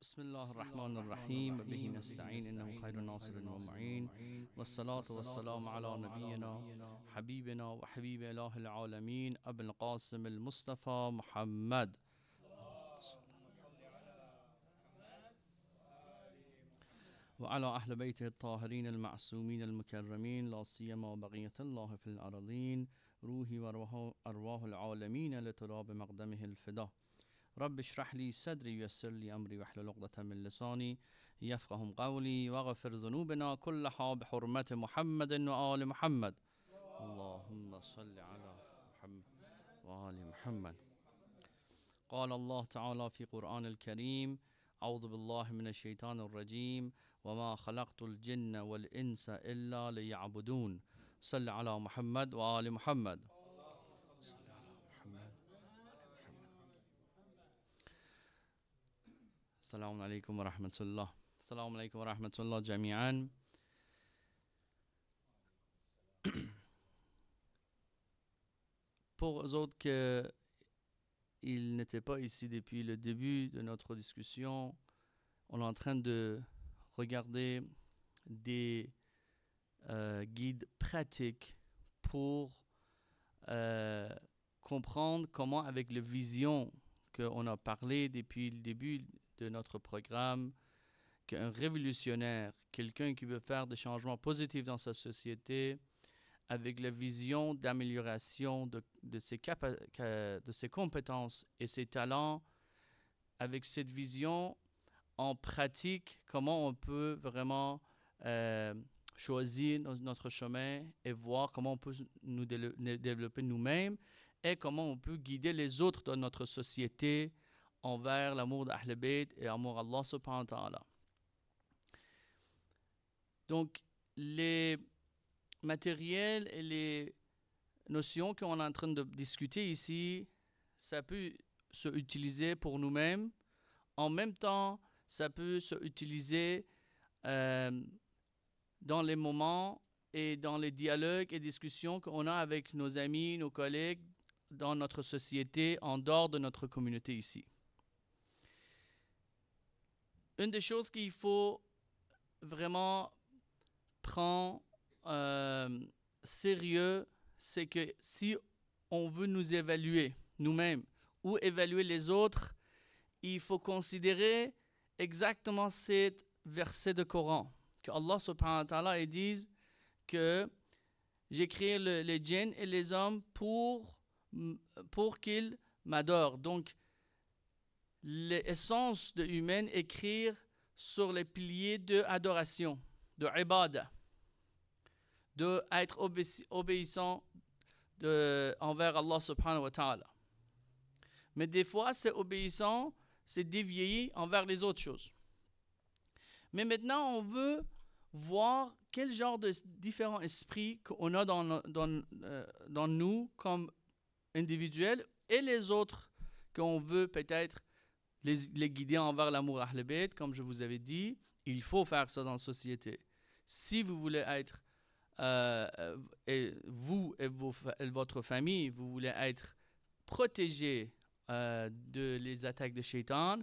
بسم الله الرحمن الرحيم به نستعين إنه خير ناصر ومعين والصلاة والسلام على نبينا حبيبنا وحبيب إله العالمين أبي القاسم المصطفى محمد وعلى أهل بيته الطاهرين المعصومين المكرمين لا سيما بقية الله في الأرضين روحي وأرواح العالمين لتراب مقدمه الفدا رب اشرح لي صدري ويسر لي أمري واحلل عقدة من لساني يفقه قولي واغفر ذنوبنا كلها بحرمة محمد وآل محمد اللهم صل على محمد وآل محمد. قال الله تعالى في قرآن الكريم أعوذ بالله من الشيطان الرجيم وما خلقت الجن والإنس إلا ليعبدون صل على محمد وآل محمد. صل على محمد. السلام عليكم ورحمة الله. السلام عليكم ورحمة الله جميعا. Pour eux autres qu'ils n'étaient pas ici depuis le début de notre discussion, on est en train de regarder des guides pratiques pour comprendre comment, avec la vision qu'on a parlé depuis le début de notre programme, qu'un révolutionnaire, quelqu'un qui veut faire des changements positifs dans sa société, avec la vision d'amélioration de ses compétences et ses talents, avec cette vision en pratique, comment on peut vraiment choisir notre chemin et voir comment on peut nous développer nous-mêmes et comment on peut guider les autres dans notre société envers l'amour d'Ahl Bayt et l'amour d'Allah subhanahu wa ta'ala. Donc, les matériels et les notions qu'on est en train de discuter ici, ça peut se utiliser pour nous-mêmes. En même temps, ça peut se utiliser dans les moments et dans les dialogues et discussions qu'on a avec nos amis, nos collègues dans notre société, en dehors de notre communauté ici. Une des choses qu'il faut vraiment prendre sérieux, c'est que si on veut nous évaluer nous-mêmes ou évaluer les autres, il faut considérer exactement cet verset de Coran, que Allah subhanahu wa ta'ala dit que j'ai créé les djinns et les hommes pour qu'ils m'adorent. Donc, l'essence de humaine est écrire sur les piliers de adoration, de ibadah, de être obéissant envers Allah subhanahu wa ta'ala. Mais des fois, c'est obéissant, c'est dévié envers les autres choses. Mais maintenant, on veut voir quel genre de différents esprits qu'on a dans nous comme individuels et les autres qu'on veut peut-être les guider envers l'amour Ahl Bayt. Comme je vous avais dit, il faut faire ça dans la société. Si vous voulez être, et vous et votre famille, vous voulez être protégés de les attaques de Shaitan,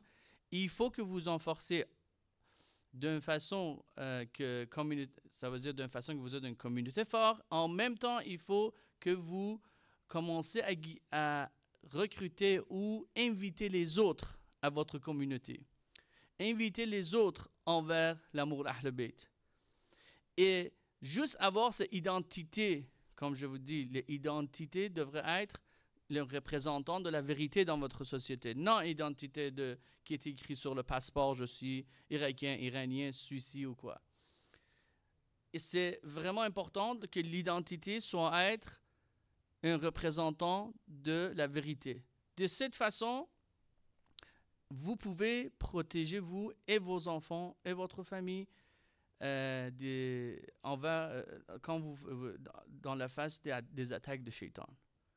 il faut que vous en forcez d'une façon ça veut dire d'une façon que vous êtes une communauté forte. En même temps, il faut que vous commencez à recruter ou inviter les autres à votre communauté. Inviter les autres envers l'amour d'Ahl Bayt. Et juste avoir cette identité, comme je vous dis, l'identité devrait être le représentant de la vérité dans votre société. Non identité qui est écrit sur le passeport, je suis irakien, iranien, suisse ou quoi. Et c'est vraiment important que l'identité soit être un représentant de la vérité. De cette façon, vous pouvez protéger vous et vos enfants et votre famille quand vous dans la face des attaques de Shaitan.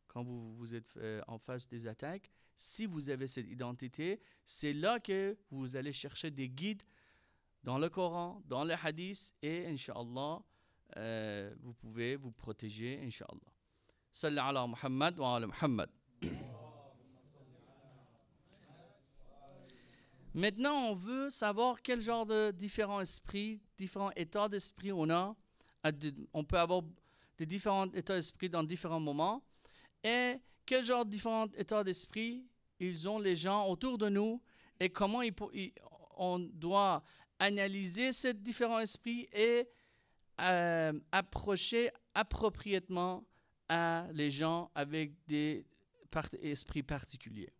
Quand vous êtes en face des attaques, si vous avez cette identité, c'est là que vous allez chercher des guides dans le Coran, dans les hadiths, et Inch'Allah, vous pouvez vous protéger, Inch'Allah. Salli ala Muhammad wa ala Muhammad. Maintenant, on veut savoir quel genre de différents esprits, différents états d'esprit on a. On peut avoir des différents états d'esprit dans différents moments. Et quel genre de différents états d'esprit ils ont les gens autour de nous et comment on doit analyser ces différents esprits et approcher appropriément à les gens avec des esprits particuliers.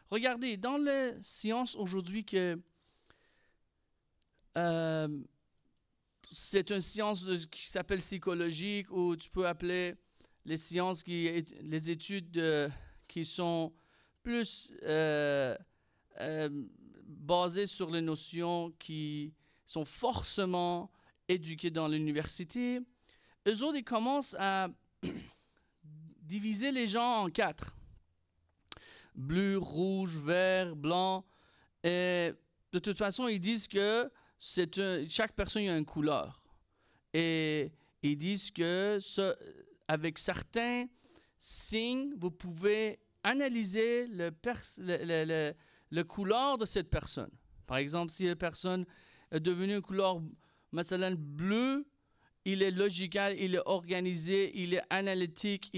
Regardez, dans les sciences aujourd'hui que c'est une science qui s'appelle psychologique ou tu peux appeler les sciences, les études qui sont plus basées sur les notions qui sont forcément éduquées dans l'université. Eux autres, ils commencent à diviser les gens en 4. Bleu, rouge, vert, blanc. Et de toute façon, ils disent que chaque personne a une couleur. Et ils disent que avec certains signes, vous pouvez analyser le couleur de cette personne. Par exemple, si la personne est devenue une couleur bleue, il est logical, il est organisé, il est analytique,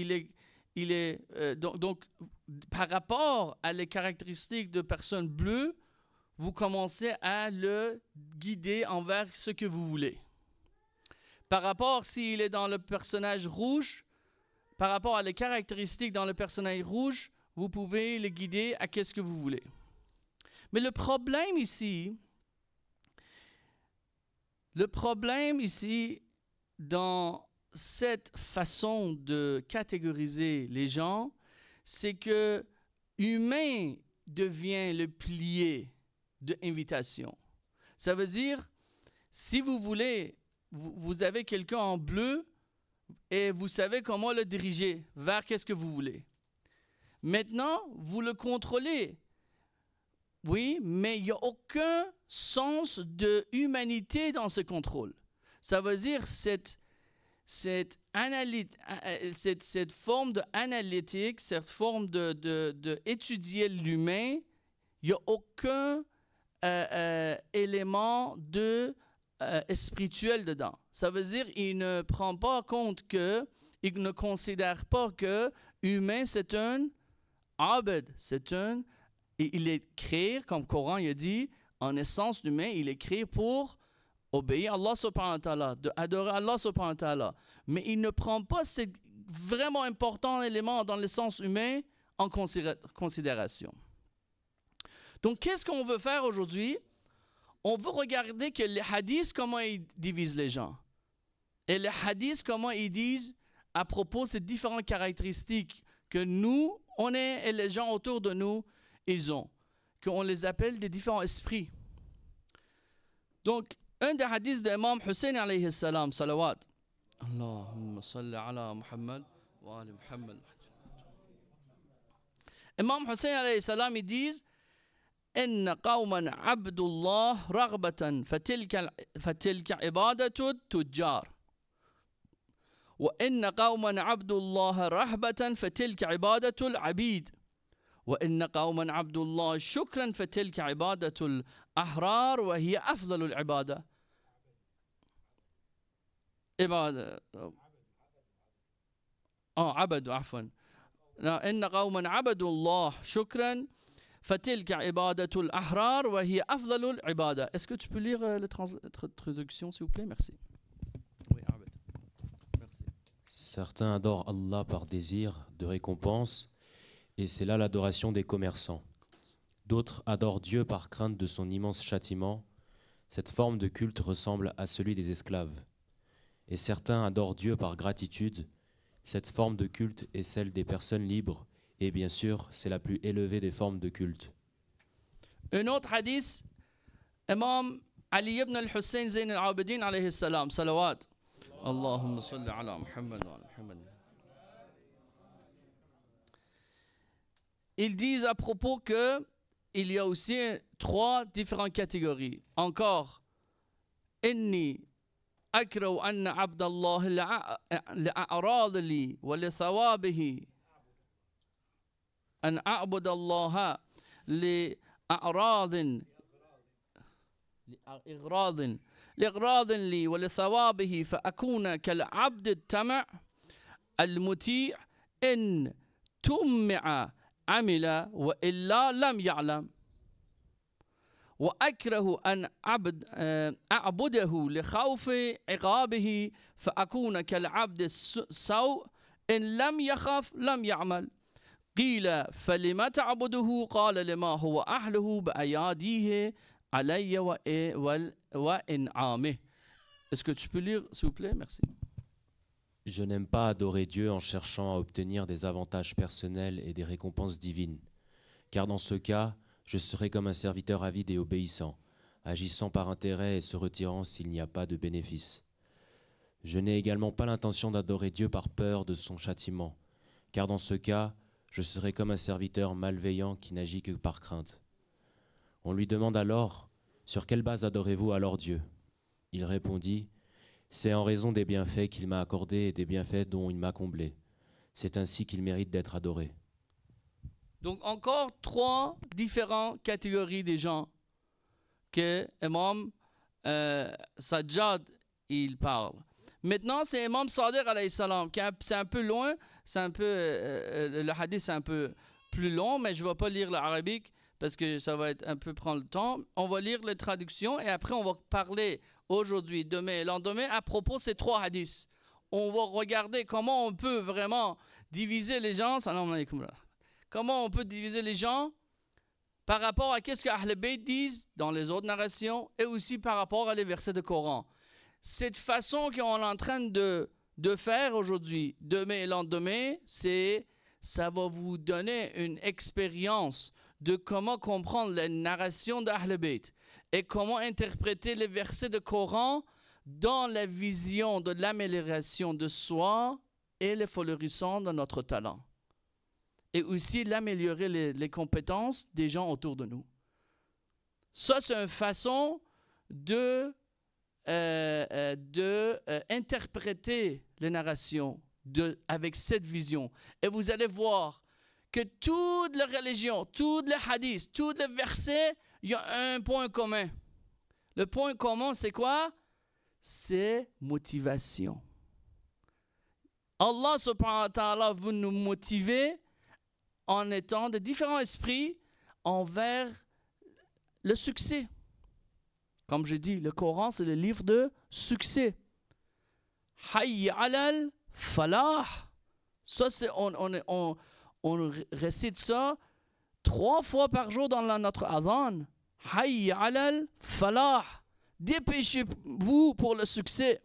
donc, par rapport à les caractéristiques de personnes bleues, vous commencez à le guider envers ce que vous voulez. Par rapport, s'il est dans le personnage rouge, par rapport à les caractéristiques dans le personnage rouge, vous pouvez le guider à qu'est-ce que vous voulez. Mais le problème ici, dans cette façon de catégoriser les gens, c'est que humain devient le pilier de invitation. Ça veut dire, si vous voulez, vous avez quelqu'un en bleu et vous savez comment le diriger vers qu'est-ce que vous voulez. Maintenant, vous le contrôlez. Oui, mais il n'y a aucun sens de humanité dans ce contrôle. Ça veut dire cette forme d'analytique, cette forme d'étudier l'humain, il n'y a aucun élément spirituel dedans. Ça veut dire qu'il ne prend pas compte il ne considère pas que humain c'est un abd, il est créé, comme le Coran il a dit, en essence d'humain, il est créé pour obéir à Allah subhanahu wa ta'ala, adorer Allah subhanahu wa ta'ala. Mais il ne prend pas ces vraiment importants éléments dans le sens humain en considération. Donc, qu'est-ce qu'on veut faire aujourd'hui? On veut regarder que les hadiths, comment ils divisent les gens. Et les hadiths, comment ils disent à propos de ces différentes caractéristiques que nous, on est, et les gens autour de nous, ils ont. Qu'on les appelle des différents esprits. Donc, un des hadiths de l'imam Hussein alayhi salam, salawat. Allahumma salli ala Muhammad wa ali Muhammad. Imam Hussein alayhi salam, ils disent إن قوما عبد الله رغبة فتلك عبادة التجار وإن قوما عبد الله رهبة فتلك عبادة العبيد وإن قوما عبد الله شكرا فتلك عبادة الأحرار وهي أفضل العبادة. عبدوا عفوا. إن قوما عبدوا الله شكرا فتلك عبادة الأحرار وهي أفضل العبادة. Est-ce que tu peux lire la traduction s'il vous plaît? Merci. Oui, Abed. Merci. Certains adorent Allah par désir de récompense et c'est là l'adoration des commerçants. D'autres adorent Dieu par crainte de son immense châtiment. Cette forme de culte ressemble à celui des esclaves. Et certains adorent Dieu par gratitude. Cette forme de culte est celle des personnes libres. Et bien sûr, c'est la plus élevée des formes de culte. Un autre hadith, Imam Ali ibn al-Hussein Zayn al-Abidin alayhi salam, salawat. Allahumma salli ala Muhammad wa ala Muhammad. Ils disent à propos que il y a aussi 3 différentes catégories. Encore, inni akrahu anna abdallah li'a'rad li wa li thawabihi. أن أعبد الله لأعراض لإغراض لي ولثوابه فأكون كالعبد التمع المطيع إن تمع عمل وإلا لم يعلم وأكره أن أعبده لخوف عقابه فأكون كالعبد السوء إن لم يخف لم يعمل قيل فلما تعبده قال لما هو أهله بأياديه علي وإنعامه. Est-ce que tu peux lire, s'il vous plaît? Merci. Je n'aime pas adorer Dieu en cherchant à obtenir des avantages personnels et des récompenses divines, car dans ce cas, je serai comme un serviteur avide et obéissant, agissant par intérêt et se retirant s'il n'y a pas de bénéfice. Je n'ai également pas l'intention d'adorer Dieu par peur de son châtiment, car dans ce cas, je serai comme un serviteur malveillant qui n'agit que par crainte. On lui demande alors, « Sur quelle base adorez-vous alors Dieu ?» Il répondit, « C'est en raison des bienfaits qu'il m'a accordés et des bienfaits dont il m'a comblé. C'est ainsi qu'il mérite d'être adoré. » Donc encore 3 différentes catégories de gens que Imam Sajjad il parle. Maintenant c'est Imam Sadiq alayhi salam, c'est un peu loin, c'est un peu le hadith c'est un peu plus long, mais je ne vais pas lire l'arabique parce que ça va être un peu prendre le temps. On va lire les traductions et après on va parler aujourd'hui, demain et lendemain à propos de ces 3 hadiths. On va regarder comment on peut vraiment diviser les gens. Salam alaykoum. Comment on peut diviser les gens par rapport à ce que Ahl Bayt disent dans les autres narrations et aussi par rapport à les versets du Coran. Cette façon qu'on est en train de faire aujourd'hui, demain et lendemain, ça va vous donner une expérience de comment comprendre les narrations d'Ahl Bayt et comment interpréter les versets du Coran dans la vision de l'amélioration de soi et le fleurissement de notre talent. Et aussi l'améliorer les compétences des gens autour de nous. Ça, c'est une façon interpréter les narrations avec cette vision. Et vous allez voir que toutes les religions, tous les hadiths, tous les versets, il y a un point commun. Le point commun, c'est quoi? C'est motivation. Allah subhanahu wa ta'ala veut nous motiver en étant de différents esprits envers le succès. Comme je dis, le Coran, c'est le livre de succès. Hayy alal falah. Ça, c'est, on récite ça 3 fois par jour dans notre adhan. Hayy alal falah. Dépêchez-vous pour le succès.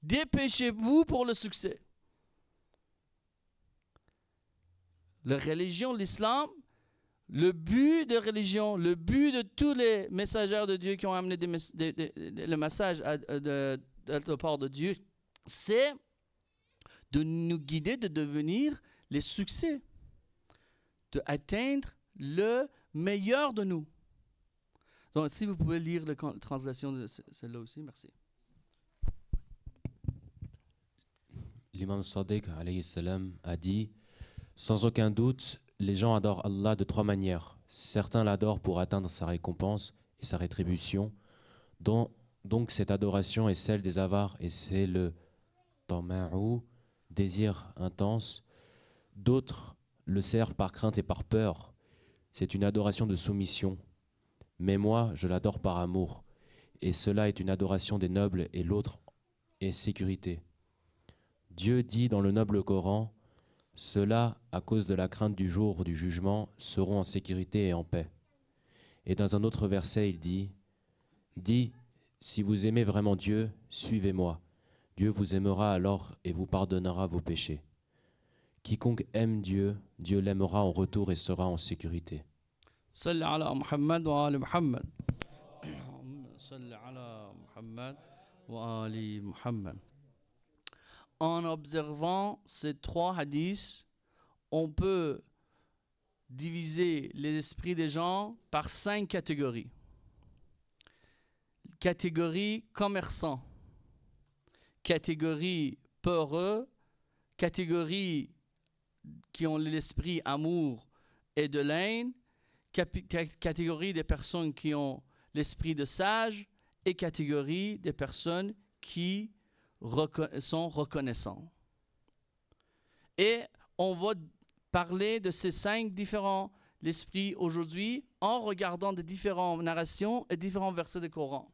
Dépêchez-vous pour le succès. La religion, l'islam, le but de religion, le but de tous les messagers de Dieu qui ont amené le message de la part de Dieu, c'est de nous guider, de devenir les succès, d'atteindre le meilleur de nous. Donc, si vous pouvez lire la translation de celle-là aussi, merci. L'imam Sadiq alayhi salam a dit, sans aucun doute, les gens adorent Allah de 3 manières. Certains l'adorent pour atteindre sa récompense et sa rétribution. Donc cette adoration est celle des avares et c'est le tama'u, désir intense. D'autres le servent par crainte et par peur. C'est une adoration de soumission. Mais moi, je l'adore par amour. Et cela est une adoration des nobles et l'autre est sécurité. Dieu dit dans le noble Coran, ceux-là, à cause de la crainte du jour du jugement, seront en sécurité et en paix. Et dans un autre verset, il dit, dis, si vous aimez vraiment Dieu, suivez-moi. Dieu vous aimera alors et vous pardonnera vos péchés. Quiconque aime Dieu, Dieu l'aimera en retour et sera en sécurité. Salli ala Muhammad wa ali Muhammad. Salli ala Muhammad wa ali Muhammad. En observant ces 3 hadiths, on peut diviser les esprits des gens par 5 catégories. Catégorie commerçant, catégorie peureux, catégorie qui ont l'esprit amour et de la haine, catégorie des personnes qui ont l'esprit de sage et catégorie des personnes qui sont reconnaissants. Et on va parler de ces 5 différents esprits aujourd'hui en regardant des différentes narrations et différents versets du Coran.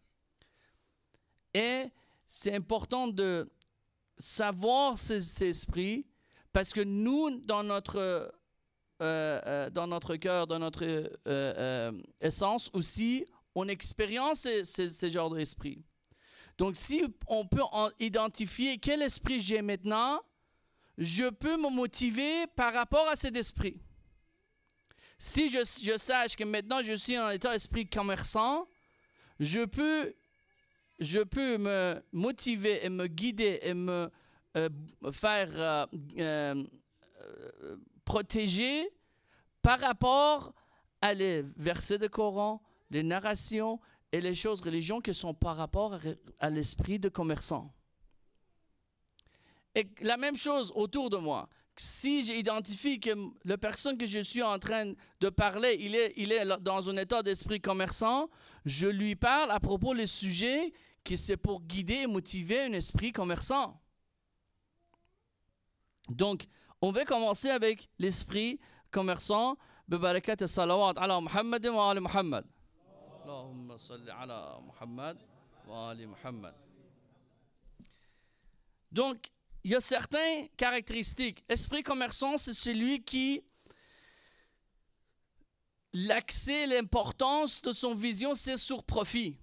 Et c'est important de savoir ces esprits parce que nous, dans notre cœur, dans notre essence aussi, on expérience ces genres d'esprits. Donc, si on peut identifier quel esprit j'ai maintenant, je peux me motiver par rapport à cet esprit. Si je sache que maintenant je suis en état d'esprit commerçant, je peux me motiver et me guider et me faire protéger par rapport à les versets du Coran, les narrations et les choses religieuses qui sont par rapport à l'esprit de commerçant. Et la même chose autour de moi. Si j'identifie que la personne que je suis en train de parler, il est dans un état d'esprit commerçant, je lui parle à propos des sujets qui c'est pour guider et motiver un esprit commerçant. Donc, on va commencer avec l'esprit commerçant. ببركة الصلوات على محمد وآل محمد. اللهم صل على محمد وآل محمد. Donc, il y a certaines caractéristiques. Esprit commerçant, c'est celui qui l'accès, l'importance de son vision, c'est sur profit.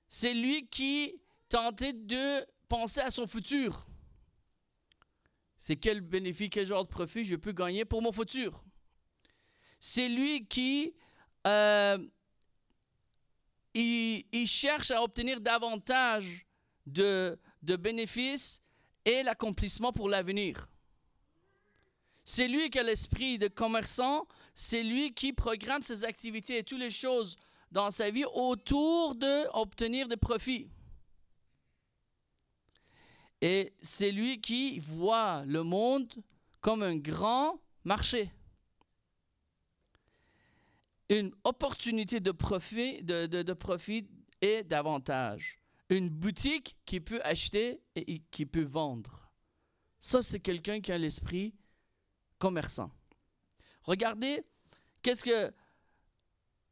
C'est lui qui tentait de penser à son futur. C'est quel bénéfice, quel genre de profit je peux gagner pour mon futur. C'est lui qui il cherche à obtenir davantage de bénéfices et l'accomplissement pour l'avenir. C'est lui qui a l'esprit de commerçant, c'est lui qui programme ses activités et toutes les choses dans sa vie autour d'obtenir des profits. Et c'est lui qui voit le monde comme un grand marché. Une opportunité de profit, de profit et d'avantage. Une boutique qui peut acheter et qui peut vendre. Ça, c'est quelqu'un qui a l'esprit commerçant. Regardez, qu'est-ce que...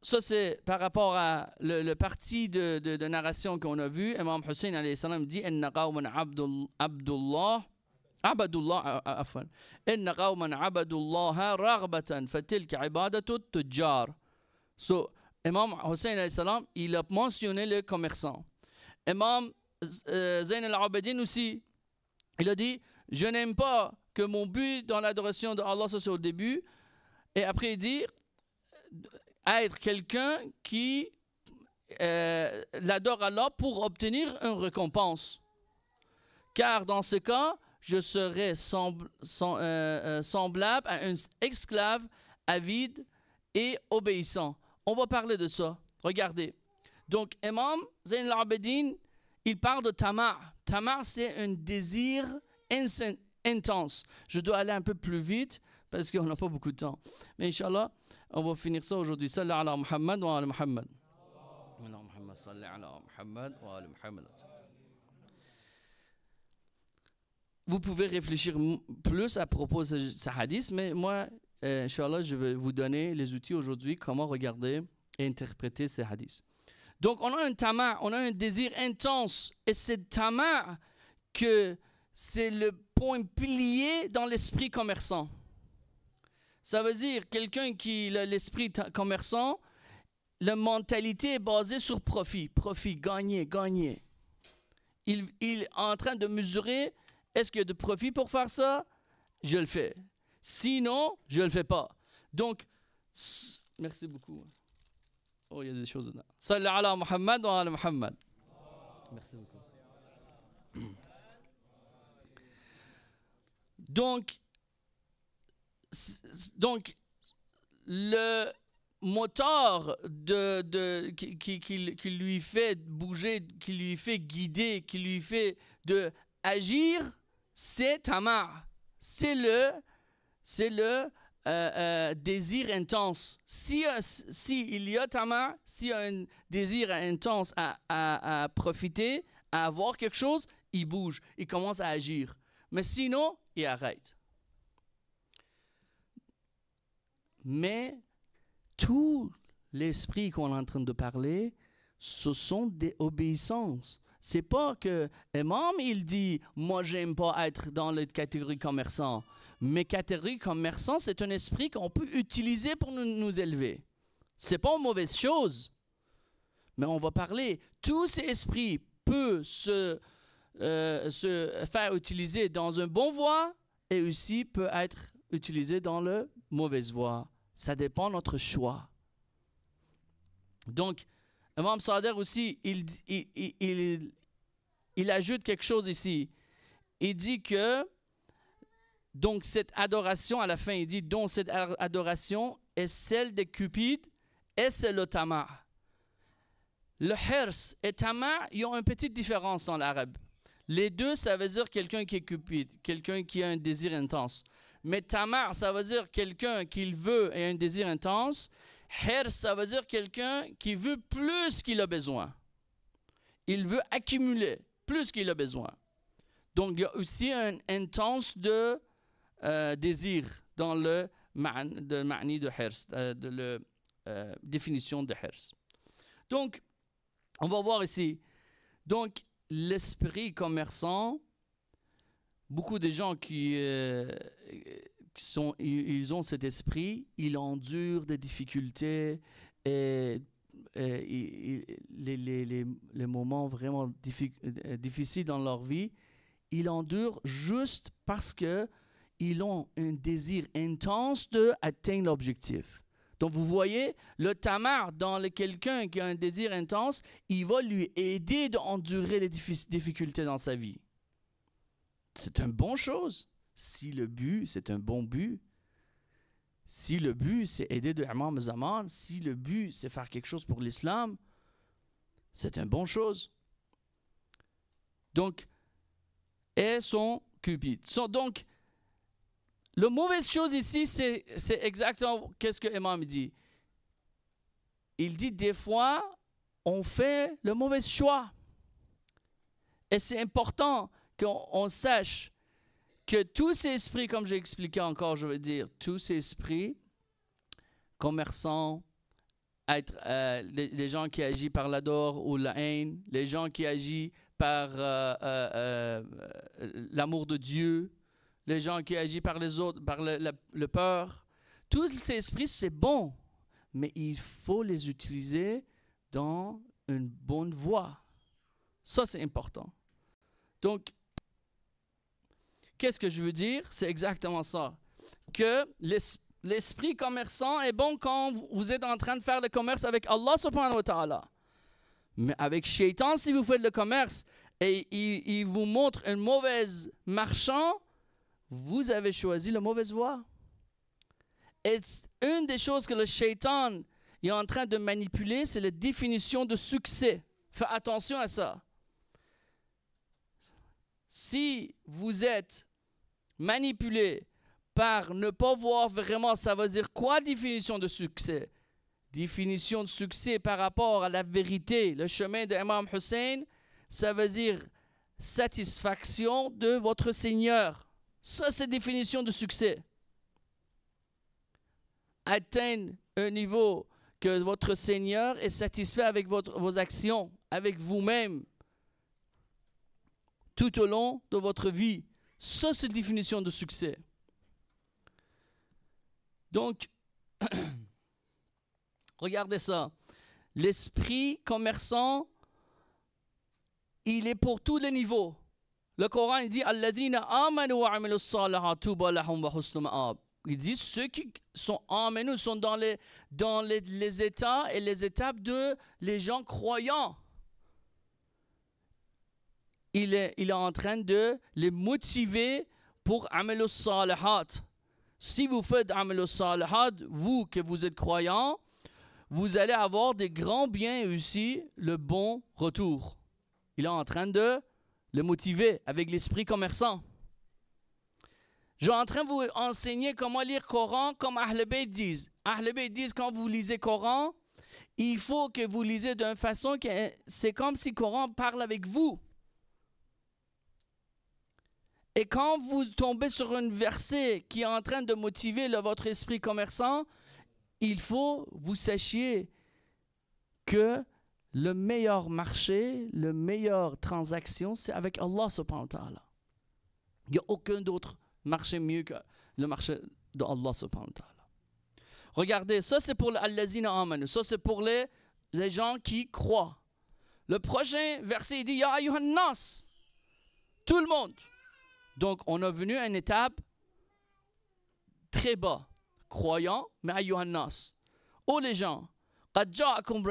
Ça, c'est par rapport à le parti de narration qu'on a vu. Imam Hussein alayhi salam dit « Inna qawman abdullah afwan. Inna qawman abadullaha raghbatan fatilka ibadatu tujjar. » So, Imam Hussein alayhi salam, il a mentionné le commerçant. Imam Zayn al-Abidin aussi, il a dit « Je n'aime pas que mon but dans l'adoration de Allah, ça c'est au début. » Et après il dit être quelqu'un qui l'adore Allah pour obtenir une récompense. Car dans ce cas, je serai semblable à un esclave avide et obéissant. On va parler de ça. Regardez. Donc, Imam Zayn al-Abidin, il parle de tama'. Tama', c'est un désir intense. Je dois aller un peu plus vite parce qu'on n'a pas beaucoup de temps. Mais Inch'Allah, on va finir ça aujourd'hui. Salli ala Muhammad wa ala Muhammad. Salli ala Muhammad wa ala Muhammad. Vous pouvez réfléchir plus à propos de ce hadith, mais moi, Inch'Allah, je vais vous donner les outils aujourd'hui, comment regarder et interpréter ces hadiths. Donc, on a un tama', on a un désir intense. Et c'est tama' que c'est le point pilier dans l'esprit commerçant. Ça veut dire quelqu'un qui a l'esprit commerçant, la mentalité est basée sur profit. Profit, gagner, gagner. Il est en train de mesurer, est-ce qu'il y a de profit pour faire ça? Je le fais. Sinon, je ne le fais pas. Donc, merci beaucoup. Oh, il y a des choses dedans. Salli ala Muhammad wa ala Muhammad. Merci beaucoup. Donc, le moteur qui lui fait bouger, qui lui fait guider, qui lui fait agir, c'est tama'. C'est le désir intense. Si il y a tama, s'il y a un désir intense à profiter, à avoir quelque chose, il bouge, il commence à agir. Mais sinon, il arrête. Mais tout l'esprit qu'on est en train de parler, ce sont des obéissances. C'est pas que Imam, il dit « Moi, j'aime pas être dans la catégorie commerçant ». Mais catégorie commerçant, c'est un esprit qu'on peut utiliser pour nous élever. C'est pas une mauvaise chose. Mais on va parler, tous ces esprits peuvent se faire utiliser dans un bon voie et aussi peut être utilisé dans le mauvaise voie. Ça dépend de notre choix. Donc, Imam Sadiq aussi, il ajoute quelque chose ici. Il dit que, donc cette adoration, à la fin, il dit, donc cette adoration est celle des cupides et c'est le tama'. Le hirs et tama', ils ont une petite différence dans l'arabe. Les deux, ça veut dire quelqu'un qui est cupide, quelqu'un qui a un désir intense. Mais tama', ça veut dire quelqu'un qui veut et a un désir intense. Hirs, ça veut dire quelqu'un qui veut plus qu'il a besoin. Il veut accumuler plus qu'il a besoin. Donc, il y a aussi un intense de désir dans le ma'ni de hirs, de la définition de hirs. Donc, on va voir ici. Donc, l'esprit commerçant, beaucoup de gens ils ont cet esprit, ils endurent des difficultés et les moments vraiment difficiles dans leur vie, ils endurent juste parce qu'ils ont un désir intense d'atteindre l'objectif. Donc, vous voyez, le tamar, dans quelqu'un qui a un désir intense, il va lui aider d'endurer les difficultés dans sa vie. C'est une bonne chose. Si le but, c'est un bon but. Si le but, c'est aider de Imam Zaman, si le but, c'est faire quelque chose pour l'islam, c'est une bonne chose. Donc, et son cupide. Donc, la mauvaise chose ici, c'est exactement qu'est-ce que Imam dit. Il dit des fois, on fait le mauvais choix. Et c'est important qu'on sache que tous ces esprits, comme j'ai expliqué encore, je veux dire, tous ces esprits, commerçants, les gens qui agissent par la dor ou la haine, les gens qui agissent par l'amour de Dieu, les gens qui agissent par les autres, par le peur, tous ces esprits, c'est bon, mais il faut les utiliser dans une bonne voie. Ça, c'est important. Donc, qu'est-ce que je veux dire? C'est exactement ça. Que l'esprit commerçant est bon quand vous êtes en train de faire le commerce avec Allah subhanahu wa ta'ala. Mais avec Shaitan, si vous faites le commerce et il vous montre un mauvais marchand, vous avez choisi la mauvaise voie. Et une des choses que le Shaitan est en train de manipuler, c'est la définition de succès. Faites attention à ça. Si vous êtes manipulé par ne pas voir vraiment, ça veut dire quoi définition de succès? Définition de succès par rapport à la vérité, le chemin de Imam Hussein, ça veut dire satisfaction de votre Seigneur. Ça, c'est définition de succès. Atteindre un niveau que votre Seigneur est satisfait avec vos actions, avec vous-même, tout au long de votre vie. Ça, c'est la définition de succès. Donc, regardez ça. L'esprit commerçant, il est pour tous les niveaux. Le Coran, il dit « Alladhina amanu wa amilu s-salihat tuba lahum wa husnu ma'ab » Il dit ceux qui sont amanu sont dans les états et les étapes de les gens croyants. Il est en train de les motiver pour amilu s-salihat. Si vous faites amilu s-salihat, vous que vous êtes croyants, vous allez avoir des grands biens et aussi le bon retour. Il est en train de le motiver avec l'esprit commerçant. Je suis en train de vous enseigner comment lire le Coran comme Ahl Bayt disent. Ahl Bayt disent quand vous lisez le Coran, il faut que vous lisez d'une façon que c'est comme si le Coran parle avec vous. Et quand vous tombez sur un verset qui est en train de motiver votre esprit commerçant, il faut que vous sachiez que le meilleur marché, la meilleure transaction, c'est avec Allah subhanahu wa ta'ala. Il n'y a aucun autre marché mieux que le marché de Allah subhanahu wa ta'ala. Regardez, ça c'est pour l'allazina amanu, ça c'est pour les gens qui croient. Le prochain verset il dit Ya ayyuhan nas, tout le monde. Donc on est venu à une étape très bas, croyants, mais ayyuhan nas. Oh les gens, قد جاءكم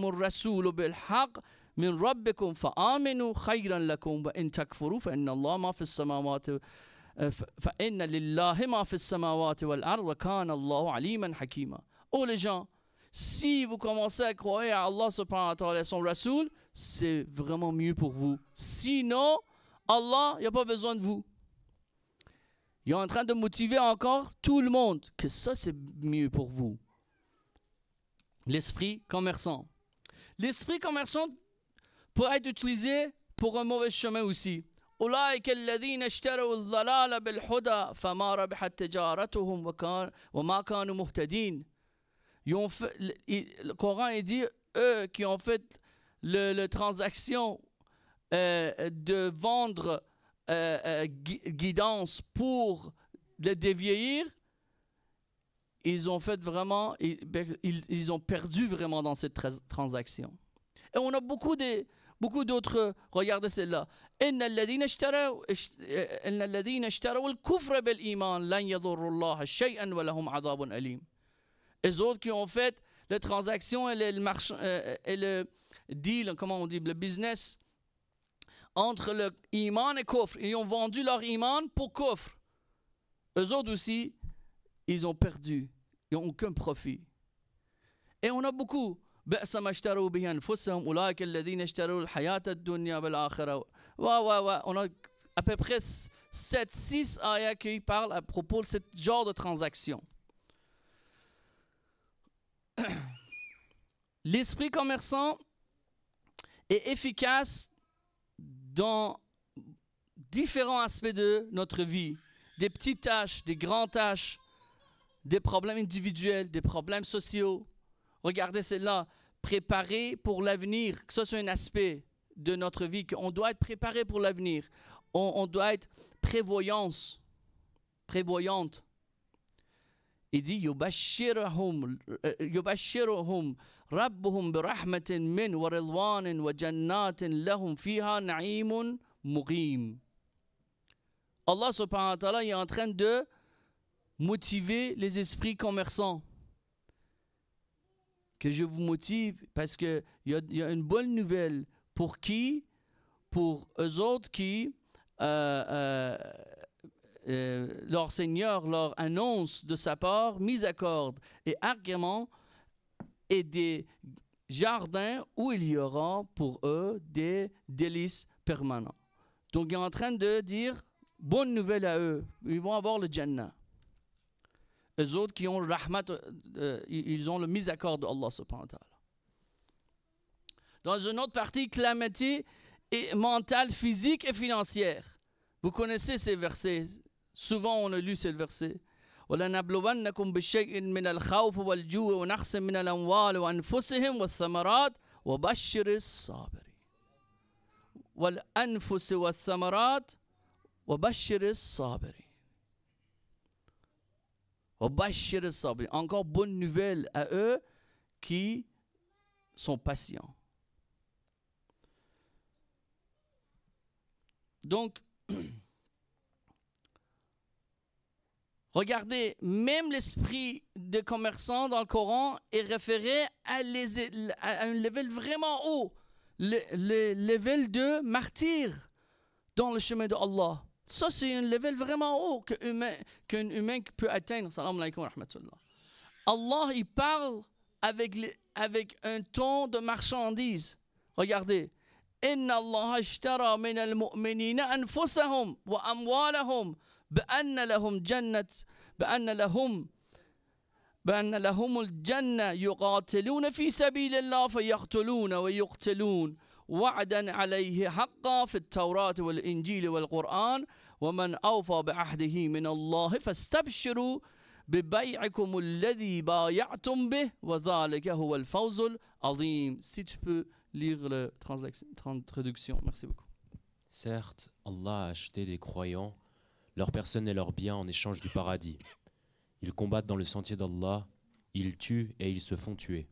الرسول بالحق من ربكم فآمنوا خيرا لكم وإن تكفروا فإن الله ما في السماوات فإن لله ما في السماوات والأرض وكان الله عليما حكيما. Oh les gens, si vous commencez à croire à Allah subhanahu wa ta'ala et son Rasoul, c'est vraiment mieux pour vous. Sinon, Allah, il n'y a pas besoin de vous. Il est en train de motiver encore tout le monde que ça c'est mieux pour vous. L'esprit commerçant. L'esprit commerçant peut être utilisé pour un mauvais chemin aussi. أولئك الذين اشتروا الضلال بالهدى فما ربحت تجارتهم وما كانوا مهتدين. Le Coran il dit eux qui ont fait la transaction de vendre guidance pour le dévieillir, ils ont fait vraiment, ils ont perdu vraiment dans cette transaction. Et on a beaucoup d'autres, regardez celle-là. إن الذين اشتروا الكفر بالإيمان لن يضروا الله شيئا ولهم عذاب أليم. Les autres qui ont fait la transaction et le deal, comment on dit, le business entre le iman et kufr. Ils ont vendu leur iman pour kufr. Eux autres aussi, ils ont perdu. Ils n'ont aucun profit. Et on a beaucoup. بئس ما اشتروا به أنفسهم أولئك الذين اشتروا الحياة الدنيا بالآخرة. On a à peu près 7-6 ayats qui parlent à propos de ce genre de transaction. L'esprit commerçant est efficace dans différents aspects de notre vie. Des petites tâches, des grandes tâches, des problèmes individuels, des problèmes sociaux. Regardez celle-là, préparer pour l'avenir. Ça, c'est un aspect de notre vie, qu'on doit être préparé pour l'avenir. On doit être prévoyante. Il dit, يبشرهم ربهم برحمة من ورضوان وجنات لهم فيها نعيم مقيم. Allah subhanahu wa ta'ala est en train de motiver les esprits commerçants. Que je vous motive parce qu'il y a une bonne nouvelle. Pour qui? Pour eux autres qui, leur Seigneur leur annonce de sa part miséricorde et agrément et des jardins où il y aura pour eux des délices permanents. Donc il est en train de dire bonne nouvelle à eux. Ils vont avoir le Jannah. Eux autres qui ont le rahmat, ils ont le miséricorde d'Allah subhanahu wa ta'ala. Dans une autre partie, calamité mentale, physique et financière. Vous connaissez ces versets. Souvent, on a lu ces versets. وَلَنَبْلُوَنَّكُمْ بِشَيْءٍ مِنَ الْخَوْفِ وَالْجُوعِ وَنَقْصٍ مِنَ الْأَمْوَالِ وَأَنفُسِهِمْ وَالثَّمَرَاتِ وَبَشِّرِ الصَّابِرِينَ. وَالْأَنفُسِ وَالثَّمَرَاتِ وَبَشِّرِ الصَّابِرِينَ. Encore bonne nouvelle à eux qui sont patients. Donc, regardez, même l'esprit de commerçant dans le Coran est référé à un level vraiment haut, le level de martyr dans le chemin de Allah. Ça, c'est un level vraiment haut qu'un humain peut atteindre. Salam alaikum wa rahmatullah. Allah, il parle avec un ton de marchandise. Regardez. إن الله اشترى من المؤمنين أنفسهم وأموالهم بأن لهم الجنة يقاتلون في سبيل الله فيقتلون ويقتلون وعدا عليه حقا في التوراة والإنجيل والقرآن ومن أوفى بعهده من الله فاستبشروا ببيعكم الذي بايعتم به وذلك هو الفوز العظيم. Si tu peux lire la traduction. Merci beaucoup. Certes, Allah a acheté des croyants, leurs personnes et leurs biens en échange du paradis. Ils combattent dans le sentier d'Allah, ils tuent et ils se font tuer.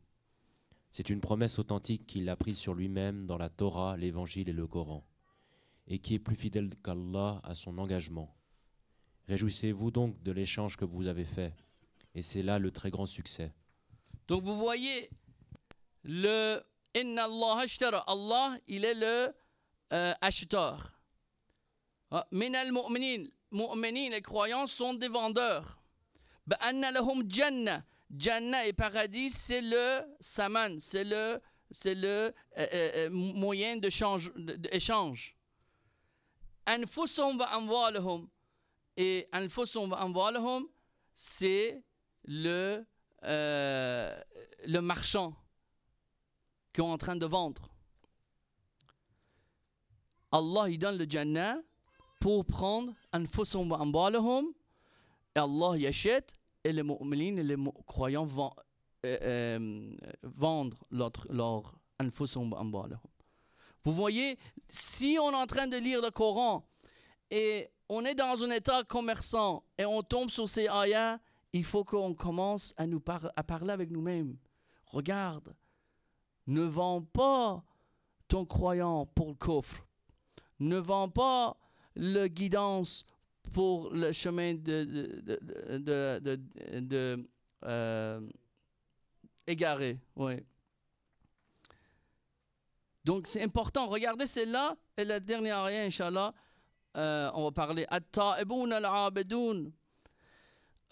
C'est une promesse authentique qu'il a prise sur lui-même dans la Torah, l'Évangile et le Coran, et qui est plus fidèle qu'Allah à son engagement. Réjouissez-vous donc de l'échange que vous avez fait, et c'est là le très grand succès. Donc vous voyez, le Inna Allah ashtara, Allah, il est le acheteur. Min al-mu'minin, mu'minin, les croyants sont des vendeurs. Ba'anna lahum jannah, jannah et paradis, c'est le saman, c'est le moyen d'échange. Anfusum wa amwalahum, et anfusum wa amwalahum, c'est le marchand qui est en train de vendre. Allah, il donne le Jannah pour prendre anfusum wa amwalahum, et Allah y achète, et les mu'minin, les croyants vendent leur anfusum wa amwalahum. Vous voyez, si on est en train de lire le Coran et on est dans un état commerçant et on tombe sur ces ayats, il faut qu'on commence à parler avec nous-mêmes. Regarde, ne vends pas ton croyant pour le coffre. Ne vends pas le guidance pour le chemin égaré. Oui. Donc c'est important. Regardez celle-là et la dernière ayah, Inch'Allah. On va parler التائبون العابدون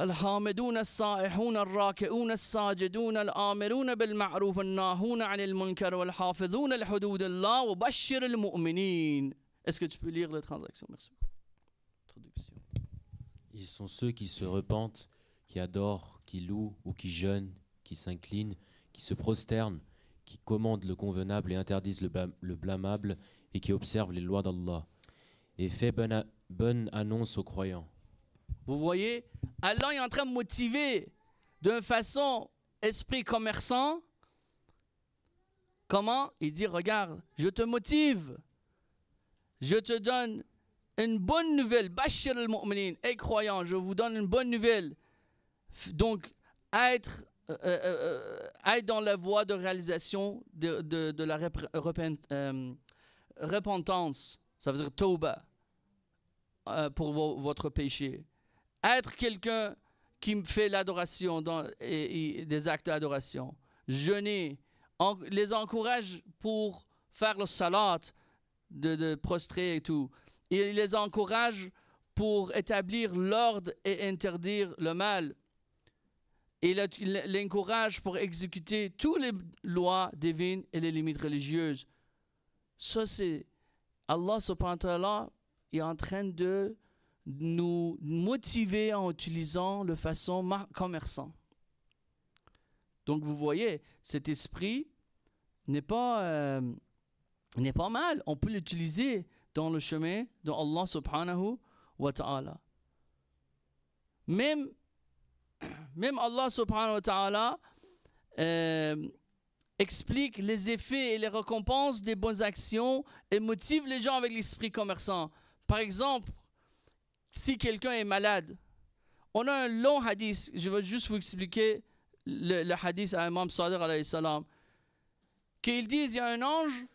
الحامدون السائحون الراكعون الساجدون الآمرون بالمعروف الناهون عن المنكر والحافظون لحدود الله وبشر المؤمنين. Est-ce que tu peux lire la transaction? Merci. Traduction. Ils sont ceux qui se repentent, qui adorent, qui louent ou qui jeûnent, qui s'inclinent, qui se prosternent, qui commandent le convenable et interdisent le blâmable et qui observent les lois d'Allah. Et fait bonne annonce aux croyants. Vous voyez, Allah est en train de motiver d'une façon esprit commerçant. Comment? Il dit, regarde, je te motive. Je te donne une bonne nouvelle. Bashir al-mu'minin. Hey croyants, je vous donne une bonne nouvelle. Donc, être dans la voie de réalisation de la repentance. Ça veut dire tauba pour votre péché. Être quelqu'un qui fait l'adoration et des actes d'adoration. Jeûner. Les encourage pour faire le salat, de prostrer et tout. Il les encourage pour établir l'ordre et interdire le mal. Il l'encourage pour exécuter toutes les lois divines et les limites religieuses. Ça, c'est Allah subhanahu wa ta'ala est en train de nous motiver en utilisant de façon commerçante. Donc vous voyez, cet esprit n'est pas mal. On peut l'utiliser dans le chemin de Allah subhanahu wa ta'ala. Même Allah subhanahu wa ta'ala explique les effets et les récompenses des bonnes actions et motive les gens avec l'esprit commerçant. Par exemple, si quelqu'un est malade, on a un long hadith, je vais juste vous expliquer le hadith à Imam Sadiq alayhi salam, qu'ils disent il y a un ange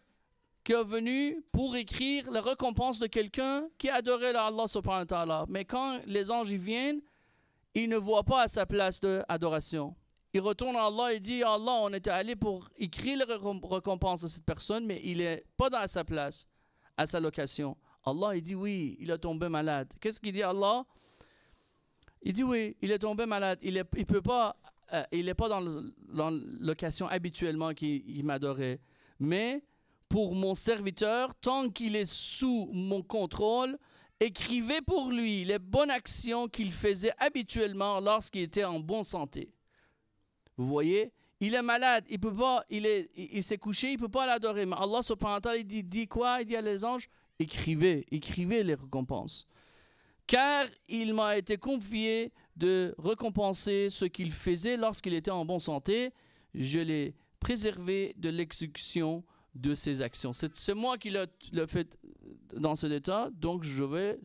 qui est venu pour écrire la récompense de quelqu'un qui a adoré Allah subhanahu wa ta'ala. Mais quand les anges y viennent, ils ne voient pas à sa place d'adoration. Il retourne à Allah et dit, Allah, on était allé pour écrire la récompense de cette personne, mais il n'est pas dans sa place, à sa location. Allah, il dit, oui, il est tombé malade. Qu'est-ce qu'il dit Allah? Il dit, oui, il est tombé malade. Il n'est pas dans la location habituellement qu'il m'adorait. Mais pour mon serviteur tant qu'il est sous mon contrôle. Écrivez pour lui les bonnes actions qu'il faisait habituellement lorsqu'il était en bonne santé. Vous voyez, il est malade, il peut pas, il s'est couché, il peut pas l'adorer. Mais Allah subhanahu wa ta'ala dit quoi? Il dit à les anges, écrivez les récompenses. Car il m'a été confié de récompenser ce qu'il faisait lorsqu'il était en bonne santé. Je l'ai préservé de l'exécution de ses actions. C'est moi qui l'ai fait dans cet état, donc je vais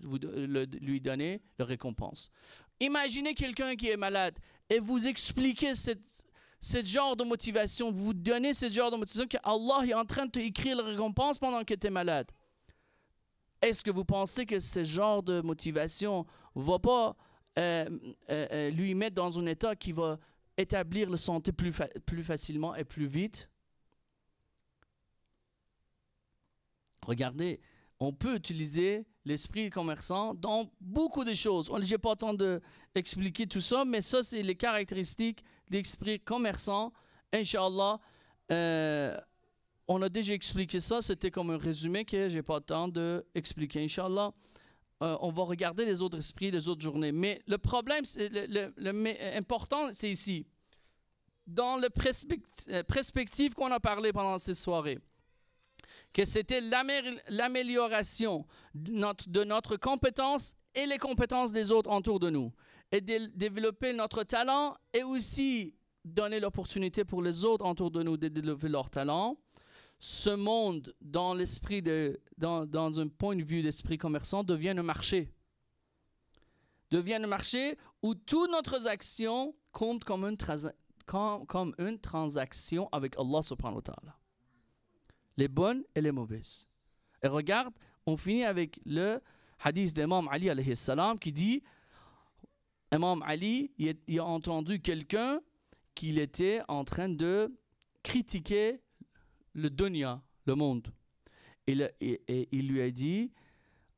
lui donner la récompense. Imaginez quelqu'un qui est malade et vous expliquez ce genre de motivation, vous donnez ce genre de motivation qu'Allah est en train de t'écrire la récompense pendant que tu es malade. Est-ce que vous pensez que ce genre de motivation ne va pas lui mettre dans un état qui va établir la santé plus facilement et plus vite? Regardez, on peut utiliser l'esprit commerçant dans beaucoup de choses. Je n'ai pas le temps d'expliquer tout ça, mais ça, c'est les caractéristiques de l'esprit commerçant. Inch'Allah, on a déjà expliqué ça. C'était comme un résumé que je n'ai pas le temps d'expliquer. Inch'Allah, on va regarder les autres esprits les autres journées. Mais le problème, important, c'est ici. Dans la perspective qu'on a parlé pendant ces soirées, que c'était l'amélioration de notre compétence et les compétences des autres autour de nous. Et de développer notre talent et aussi donner l'opportunité pour les autres autour de nous de développer leur talent. Ce monde, dans dans un point de vue d'esprit commerçant, devient un marché. Devient un marché où toutes nos actions comptent comme une transaction avec Allah subhanahu wa ta'ala. Les bonnes et les mauvaises. Et regarde, on finit avec le hadith d'Imam Ali alayhi salam qui dit, Imam Ali, il a entendu quelqu'un qui était en train de critiquer le dunya, le monde. Et il lui a dit,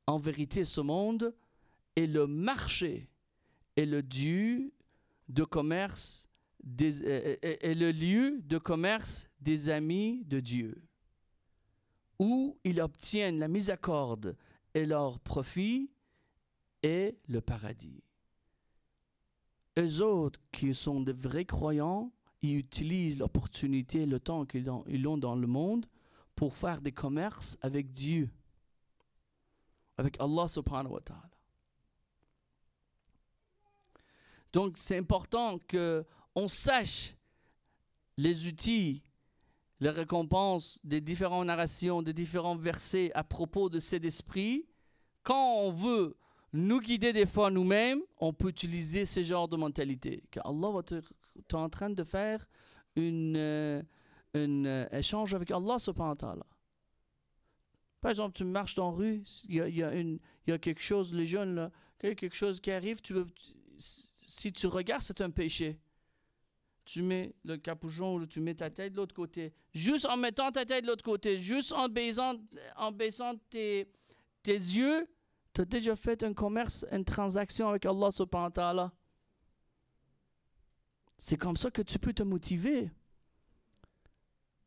en vérité, ce monde est le marché et le lieu de commerce des amis de Dieu, où ils obtiennent la miséricorde et leur profit et le paradis. Eux autres qui sont de vrais croyants, ils utilisent l'opportunité, le temps qu'ils ont dans le monde pour faire des commerces avec Dieu, avec Allah subhanahu wa ta'ala. Donc c'est important qu'on sache les outils, les récompenses des différentes narrations, des différents versets à propos de cet esprit. Quand on veut nous guider des fois nous-mêmes, on peut utiliser ce genre de mentalité. Car Allah va tu es en train de faire un échange avec Allah subhanahu wa ta'ala. Par exemple, tu marches dans la rue, il y a quelque chose, les jeunes, là, quelque chose qui arrive, si tu regardes, c'est un péché. Tu mets le capuchon ou tu mets ta tête de l'autre côté. Juste en mettant ta tête de l'autre côté, juste en baissant tes yeux, tu as déjà fait un commerce, une transaction avec Allah subhanahu wa ta'ala. C'est comme ça que tu peux te motiver.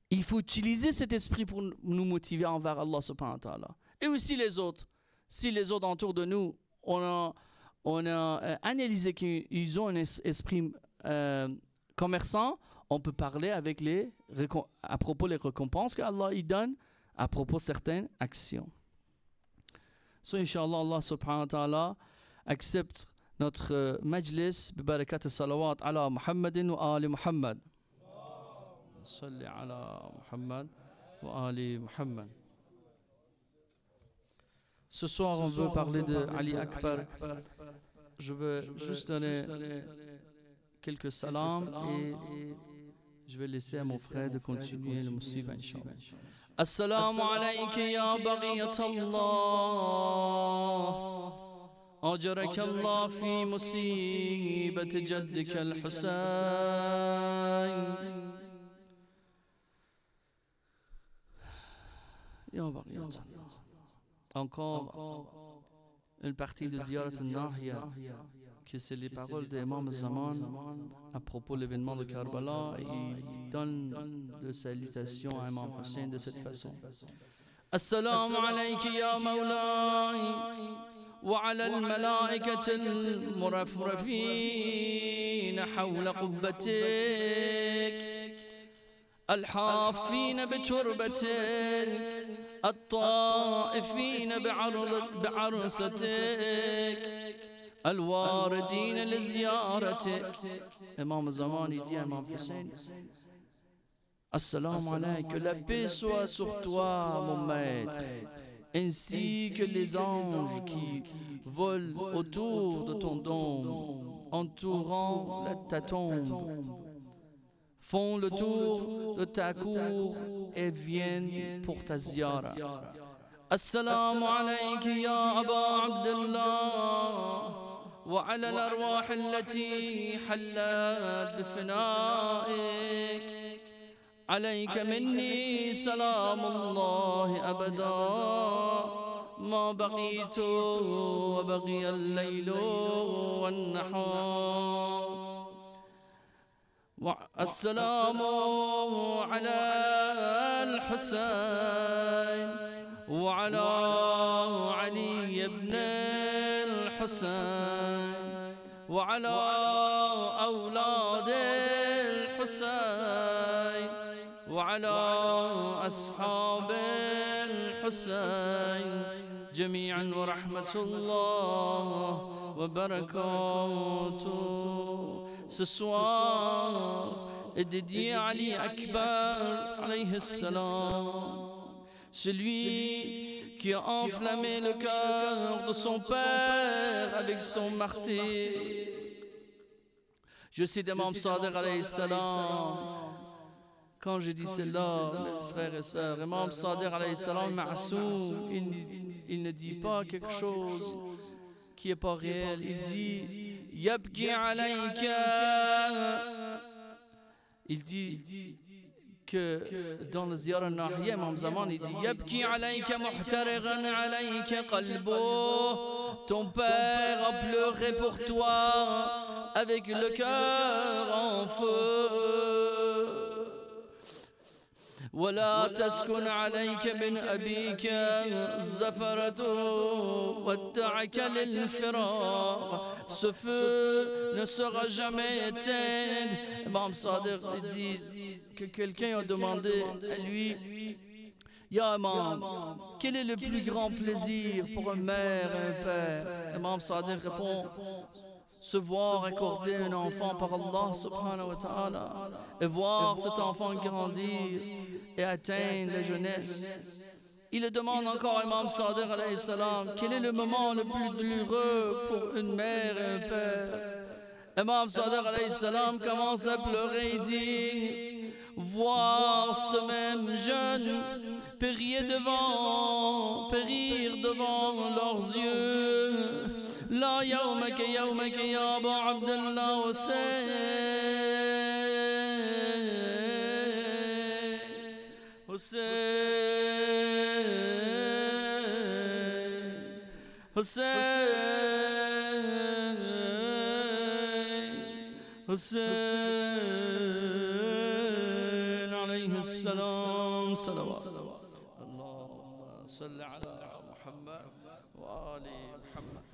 Il faut utiliser cet esprit pour nous motiver envers Allah subhanahu wa ta'ala. Et aussi les autres. Si les autres autour de nous, on a analysé qu'ils ont un esprit commerçant, on peut parler avec à propos des récompenses qu'Allah y donne, à propos de certaines actions. So, Inch'Allah, Allah subhanahu wa ta'ala accepte notre majlis bibarakat salawat ala Muhammadin wa ali Muhammad. Salli ala Muhammad wa ali Muhammad. Ce soir, on veut parler de Ali Akbar. Je veux juste donner quelques salams et je vais laisser à mon frère de continuer le musiba, Inch'Allah. Assalamu alayka ya baghiyat Allah. أجرك الله في مصيبة جدك الحسين. يا بغيات الله. Encore une partie de Ziyarat al-Nahya que c'est les paroles d'Imam Zaman à propos de l'événement de Karbala, et il donne de salutations à Imam Hussein de cette façon. Assalamu alayka ya Mawlai wa ala al-malaikati al-murafrafin hawla qubbatik الحافين بتربتك الطائفين بعرستك الواردين لزيارتك. Imam Zaman dit à Imam Hussein, Assalamu alayk, que la paix soit sur toi mon maître, ainsi que les anges qui volent autour de ton dôme, entourant ta tombe, font le tour de ta cour et viennent pour ta ziyara. Assalamu alayka ya Aba Abdullah wa ala al-arwah allati hallat bifina'ik. Alayka minni salamullah abada ma baqitu wa baqiya al-laylu wan-nahar. السلام على الحسين وعلى علي بن الحسين وعلى أولاد الحسين وعلى أصحاب الحسين جميعا ورحمة الله وبركاته. Ce soir est dédié à Ali Akbar alayhi salam, celui qui a enflammé le cœur de son père avec son martyr. Je cite Imam Sadiq alayhi salam. Quand je dis cela, mes frères et sœurs, Imam Sadiq alayhi salam, ma'soum, il ne dit pas quelque chose qui n'est pas réel. Il dit Yabki alayka. Il dit que dans le Ziyara Nahya, Imam Zaman, il dit Yabki alayka muhtarigan alayka qalbo. Ton père a pleuré pour toi avec le cœur en feu. ولا تسكن عليك من أبيك الزفرة ودعك للفراق. Ce feu ne sera jamais éteint. Imam Sadiq dit que quelqu'un a demandé à lui, Ya Imam, quel est le plus grand plaisir pour un mère et un père? Imam Sadiq répond, se voir accorder un enfant par Allah subhanahu wa ta'ala et voir cet enfant grandir et atteindre la jeunesse. Il demande encore à Imam Sadiq alayhi salam, quel est le moment le plus douloureux pour une mère et un père? Imam Sadiq alayhi salam commence à pleurer et dit, voir ce même jeune périr devant leurs yeux. لا يومك يومك يا أبا عبد الله حسين حسين عليه السلام صلوات. اللهم صل على محمد وآل محمد.